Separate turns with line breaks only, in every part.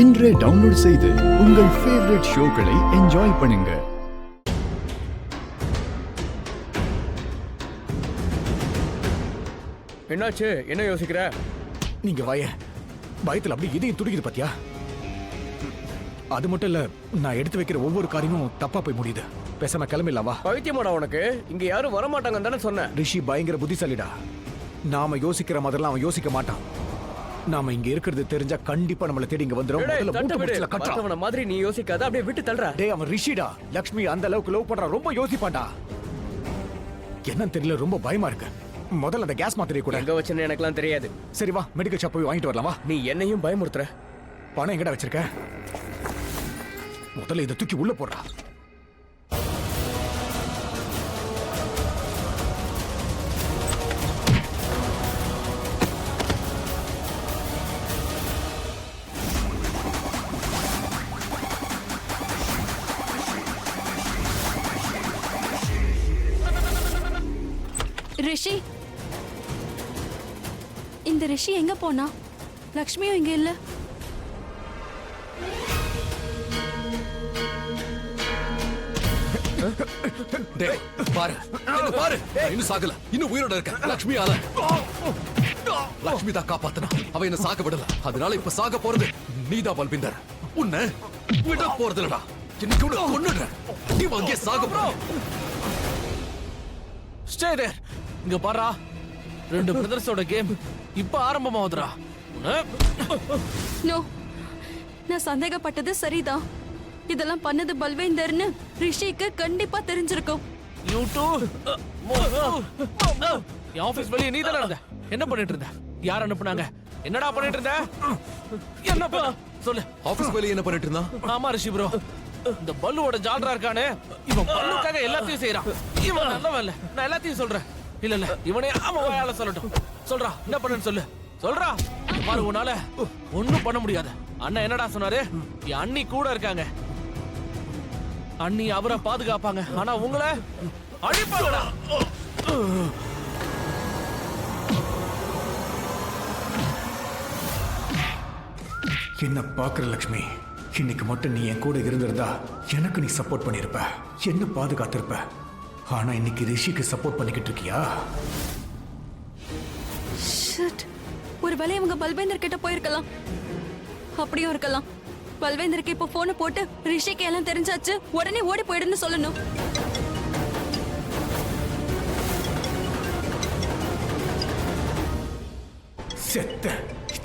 இன்றே டவுன்லோட் செய்து உங்கள் ஃபேவரட் ஷோக்களை என்ஜாய் பண்ணுங்க.
என்னாச்சு? என்ன யோசிக்கிற?
நீங்க பயத்துல அப்படி இதையும் துடிக்குது பாத்தியா? அது மட்டும் இல்ல, நான் எடுத்து வைக்கிற ஒவ்வொரு காரியமும் தப்பா போய் முடியுது. பேசாம கிளம்பிடலாவா?
பைத்தியமாடா உனக்கு? இங்க யாரும் வரமாட்டாங்கன்னு தானே சொன்னேன்.
ரிஷி பயங்கர புத்திசாலிடா. நாம யோசிக்கிற மாதிரிலாம் அவன் யோசிக்க மாட்டான். நாம இங்க இருக்கிறது தெரிஞ்சா கண்டிப்பா நம்மள தேடி இங்க வந்துரும்.
மத்தவன மாதிரி நீ யோசிக்காத, அப்படியே விட்டு தள்ளுற.
டேய், அவன் ரிஷிடா. லக்ஷ்மி அந்த அளவுக்கு லவ் பண்றா, ரொம்ப யோசிப்பான்டா. என்னன்னு தெரியல, ரொம்ப பயமா இருக்கு. முதல்ல அந்த கேஸ் மாத்திரை கூட
எங்க வச்சேன்னு எனக்குலாம் தெரியாது.
சரி வா, மெடிக்கல் ஷாப் போய் வாங்கிட்டு வரலாம் வா.
நீ என்னையும் பயமுறுத்துற.
பணம் எங்கடா வச்சிருக்க? முதல்ல இதை தூக்கி உள்ள போடுறா.
ரிஷி, இந்த ரிஷி எங்க போனா? லக்ஷ்மியும் இங்க இல்ல.
பாரு பாரு, இன்னும் சாகல, இன்னும் உயிரோட இருக்க. லக்ஷ்மியால லக்ஷ்மி தான் காப்பாத்தனா, அவ என்ன சாக விடல. அதனால இப்ப சாக போறது நீதான் பல்பிந்தர். உன்னை விட போறது இல்லடா. இன்னைக்கு உன்னை கொன்னுடுறேன். நீ அங்கே சாக போற.
Stay there. இங்க பாரா, ரெண்டு பிரதர்ஸோட கேம் இப்ப ஆரம்பமாகுதுடா.
நோ, நான் சந்தேகப்பட்டது சரிதான். இதெல்லாம் பண்ணது பல்வேந்தர்னு ரிஷிக்கு கண்டிப்பா தெரிஞ்சிருக்கும்.
You two. என் ஆபீஸ் வெளியே நீ தானே இருந்த? என்ன பண்ணிட்டு இருந்த? யார் அனுப்புனாங்க? என்னடா பண்ணிட்டு இருந்த? என்னப்பா சொல்லு.
ஆபீஸ் வெளியே என்ன பண்ணிட்டு இருந்தா?
ஆமா ரிஷி ப்ரோ, இந்த பல்லுவோட ஜால்ரா இருக்கானே, இவன் பல்லுக்காக எல்லாத்தையும் செய்யறான். இவன் நல்லவன் இல்ல, நான் எல்லாத்தையும் சொல்றேன். இல்ல இல்ல, இவனே அவன் வாயால சொல்லட்டும். சொல்றா, என்ன பண்ணு சொல்லு. சொல்றா. பாரு, உன்னால ஒண்ணும் பண்ண முடியாது. அண்ணா என்னடா சொன்னாரு? என் அண்ணி கூட இருக்காங்க. அண்ணி அவரை பாதுகாப்பாங்க, ஆனா உங்களை அழிப்பாங்கடா.
என்ன பாக்குற லக்ஷ்மி? இன்னைக்கு மட்டும் நீ என் கூட இருந்திருந்தா எனக்கு நீ சப்போர்ட் பண்ணிருப்ப, என்ன பாதுகாத்திருப்ப. ஆனா இன்னைக்கு ரிஷிக்கு சப்போர்ட் பண்ணிக்கிட்டு இருக்கியா?
ஒருவேளை இவங்க பல்வேந்தர் கிட்ட போயிருக்கலாம். அப்படியும் இருக்கலாம். பல்வேந்தருக்கு இப்ப போனை போட்டு ரிஷிக்கு எல்லாம் தெரிஞ்சாச்சு, உடனே ஓடி போயிடுன்னு சொல்லணும்.
செத்த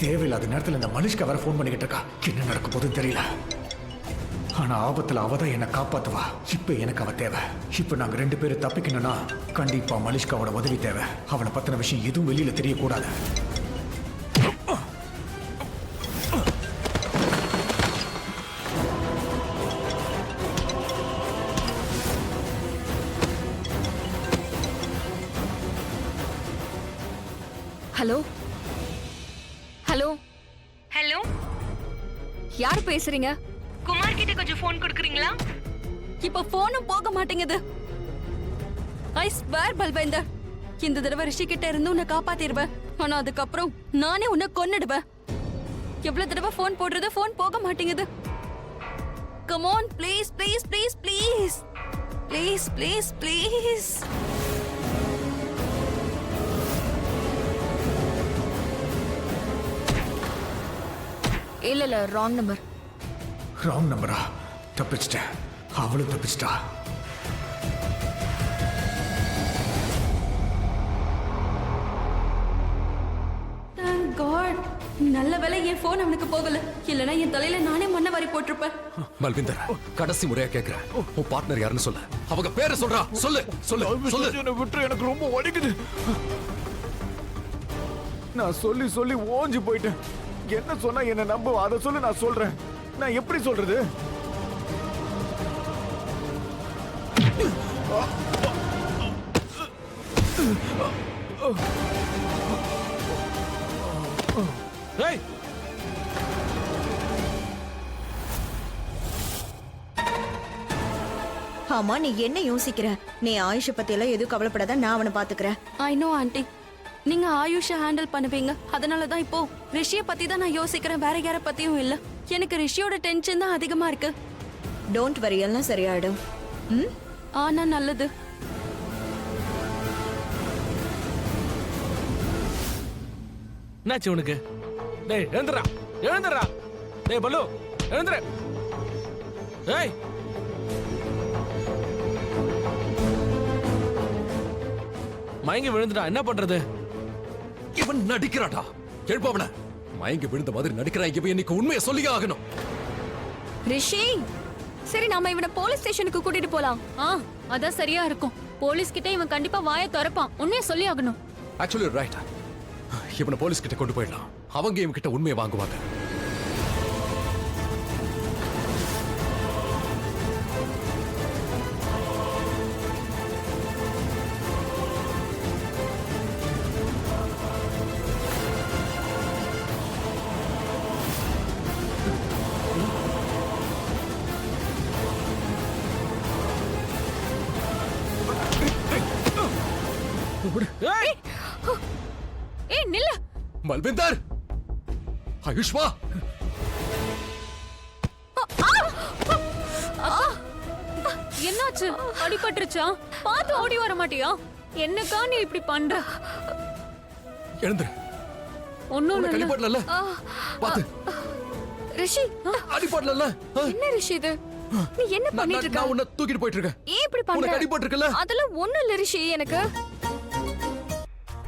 தேவையில்லாத நேரத்துல இந்த மனுஷ்கா வர போன் பண்ணிக்கிட்டு இருக்கா. என்ன நடக்க போதுன்னு தெரியல. ஆனா ஆபத்துல அவதான் என்ன காப்பாத்துவா. இப்ப எனக்கு அவ தேவை. இப்ப நாங்க ரெண்டு பேரும் தப்பிக்கணும்னா கண்டிப்பா மனுஷ்காவோட உதவி தேவை. அவளை பத்தின விஷயம் எதுவும் வெளியில தெரியக்கூடாது.
ஹலோ ஹலோ ஹலோ, யார் பேசுறீங்க? குமார் கிட்ட கொஞ்சம் போன் கொடுக்குறீங்களா?
இப்ப போனும் போக மாட்டேங்குது. ஐ ஸ்வேர் பல்வேந்தர், இந்த தடவை ரிஷி கிட்ட இருந்து உன்னை காப்பாத்திடுவேன். ஆனா அதுக்கப்புறம் நானே உன்னை கொன்னுடுவேன். எவ்வளவு தடவை போன் போடுறது, போன் போக மாட்டேங்குது. Come on, please please please please please please please.
இல்ல இல்ல, ராங் நம்பர்.
ராங் நம்பரா? தப்பிச்சிட்டேன். அவளும் தப்பிச்சிட்டா.
Thank God. நல்ல வேளை என் போன் அவனுக்கு போகல. இல்லனா என் தலையில நானே மண்ணை வாரி போட்டிருப்பேன்.
பல்பிந்தர், கடைசி முறையா கேக்குறேன், உன் பார்ட்னர் யாருன்னு சொல்லு. அவங்க பேரை சொல்றா. சொல்லு சொல்லு சொல்லு.
என்ன விட்டு, எனக்கு ரொம்ப வலிக்குது. நான் சொல்லி சொல்லி ஓஞ்சு போயிட்டேன். என்ன சொன்னா என்ன நம்பு, அதை சொல்லு. நான் சொல்றேன். நான் எப்படி சொல்றது?
ஏய்,
ஆமா, நீ என்ன யோசிக்கிற? நீ ஆயுஷ பத்தி எல்லாம் எதுவும் கவலைப்படாத, நான் அவனை பாத்துக்கிறேன்.
ஐ நோ ஆண்டி, நீங்க ஆயுஷ ஹேண்டில் பண்ணுவீங்க. அதனாலதான் இப்போ ரிஷிய பத்தி தான் நான் யோசிக்கிறேன், வேற யார பத்தியும் இல்ல. எனக்கு ரிஷியோட டென்ஷன் தான் அதிகமா இருக்கு.
டோன்ட் வரி, எல்லாம் சரியாயிடும். ம்,
ஆனா நல்லது.
என்னாச்சு உனக்கு? டேய் எழுந்துடா, எழுந்துடா. டேய் பல்லு எழுந்துரு. டேய் மயங்கி விழுந்துடா, என்ன பண்றது?
இவன் நடிக்கிறாடா. கேட்பவன மயங்கி விழுந்த மாதிரி நடிக்கிறான். இவன் இன்னைக்கு உண்மையை சொல்லியே ஆகணும்.
ரிஷி, சரி நாம இவனை போலீஸ் ஸ்டேஷனுக்கு கூட்டிட்டு போலாம்.
அதான் சரியா இருக்கும். போலீஸ் கிட்ட இவன் கண்டிப்பா வாயை திறப்பான். உண்மையை சொல்லி ஆகணும்.
Actually right. இவனை போலீஸ் கிட்ட கொண்டு போயிடலாம். அவங்க இவன் கிட்ட உண்மையை வாங்குவாங்க.
ஏய்
ஏய் நில்ல.
மல்விந்தர், ஆயுஷ்மா,
என்னாச்சு? அடிபட்டுருச்சா? பார்த்து ஓடி வர மாட்டியா? என்னக்கா நீ இப்படி பண்ற?
எழுந்துரு.
ஒண்ணும்
உனக்கு
இல்ல.
அடிபடல? பாத்து.
ரிஷி,
அடிபடல?
என்ன ரிஷி இது? நீ என்ன பண்ணிட்டு இருக்க?
நான் உன்னை தூக்கிட்டு போயிட்டு இருக்கேன்.
ஏன் இப்படி
உனக்கு
பண்ற?
அடிபட்டிருக்குல்ல?
அதெல்லாம் ஒண்ணும் இல்ல ரிஷி எனக்கு.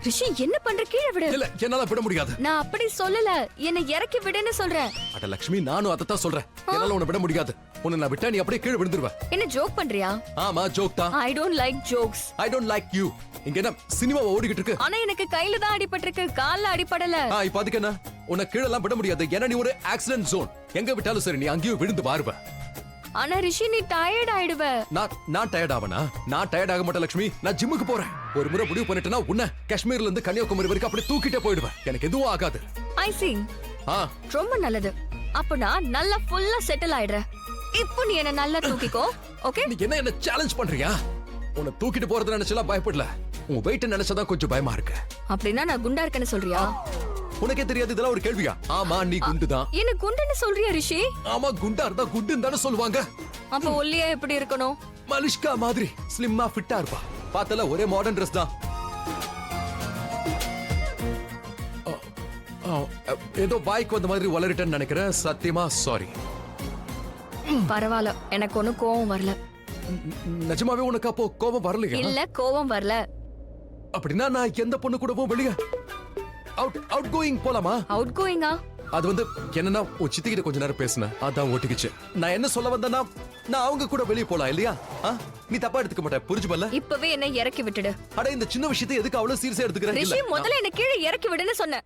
ரிஷி என்ன பண்ற? கீழே விடு.
இல்ல, என்னால விட முடியாது.
நான் அப்படி சொல்லல, என்னை இறக்கி விடுன்னு சொல்றேன்.
அட லட்சுமி, நானும் அதைத்தான் சொல்றேன். என்னால உன்னை விட முடியாது. உன்னை நான் விட்டா நீ அப்படியே கீழே விழுந்துருவ.
என்ன ஜோக் பண்றியா?
ஆமா, ஜோக் தான்.
I don't like jokes.
I don't like you. இங்க என்ன சினிமா ஓடிக்கிட்டு இருக்கு?
ஆனா எனக்கு கையில தான் அடிபட்டிருக்கு, கால்ல அடிபடல.
இப்ப அதுக்கு என்ன? உன்னை கீழே எல்லாம் விட முடியாது. ஏன்னா நீ ஒரு ஆக்சிடென்ட் ஜோன். எங்க விட்டாலும் சரி, நீ அங்கேயும் விழுந்து பாருவ.
ஆனா ரிஷி நீ டயர்ட் ஆயிடுவ.
நான் டயர்ட் ஆவனா? நான் டயர்ட் ஆக மாட்டேன் லட்சுமி. நான் ஜிம்முக்கு போறேன். ஒரு முறை முடிவு பண்ணிட்டேன்னா உன்னை காஷ்மீர்ல இருந்து கன்னியாகுமரி வரைக்கும் அப்படி தூக்கிட்டே போயிடுவேன். எனக்கு எதுவும் ஆகாது.
ஐ see.
ஆ,
ரொம்ப நல்லது. அப்ப நான் நல்லா ஃபுல்லா செட்டில் ஆயிடுறேன். இப்போ நீ என்ன நல்லா தூக்கிக்கோ. ஓகே?
நீ என்ன சேலஞ்ச் பண்றியா? உன்னை தூக்கிட்டு போறது நினைச்சலாம் பயப்படல. உன் வெயிட் நினைச்சதான் கொஞ்சம் பயமா இருக்கு.
அப்படின்னா நான் குண்டா இருக்கேன்னு சொல்றியா?
உனக்கே தெரியாது இதெல்லாம் ஒரு கேள்வியா? ஆமா, நீ குண்டுதான்.
என்ன குண்டுன்னு சொல்றியா ரிஷி?
ஆமா, குண்டா இருந்தா குண்டுன்னு தானே சொல்லுவாங்க.
அப்ப ஒல்லியா எப்படி இருக்கணும்?
மலிஷ்கா மாதிரி ஸ்லிம்மா ஃபிட்டா இருப்பா. பார்த்தல ஒரே மாடர்ன் Dress தான். ஏதோ வாய்க்கு வந்த மாதிரி வளரிட்டேன்னு நினைக்கிறேன். சத்தியமா சாரி.
பரவாயில்ல, எனக்கு ஒண்ணும் கோவம் வரல.
நிஜமாவே உனக்கு அப்போ கோபம் வரலையா?
இல்ல, கோவம் வரல.
அப்படின்னா நான் எந்த பொண்ணு கூடவும் வெளியே அவுட் கோயிங் போலாமா?
அவுட் கோயிங்கா?
அது வந்து என்னன்னா உன் சித்திக்கிட்ட கொஞ்ச நேரம் பேசினேன், அதான் ஓட்டிக்கிச்சு. நான் என்ன சொல்ல வந்தேன்னா, நான் அவங்க கூட வெளியே போலாம் இல்லையா? நீ தப்பா எடுத்துக்க மாட்டேன், புரிஞ்சுபல்ல?
இப்பவே என்ன இறக்கி விட்டுடு.
அட, இந்த சின்ன விஷயத்தை எதுக்கு அவ்வளவு சீரியஸா எடுத்துக்கிறேன்?
ரிஷி, முதல்ல என்ன கீழே இறக்கி விடுன்னு சொன்னேன்.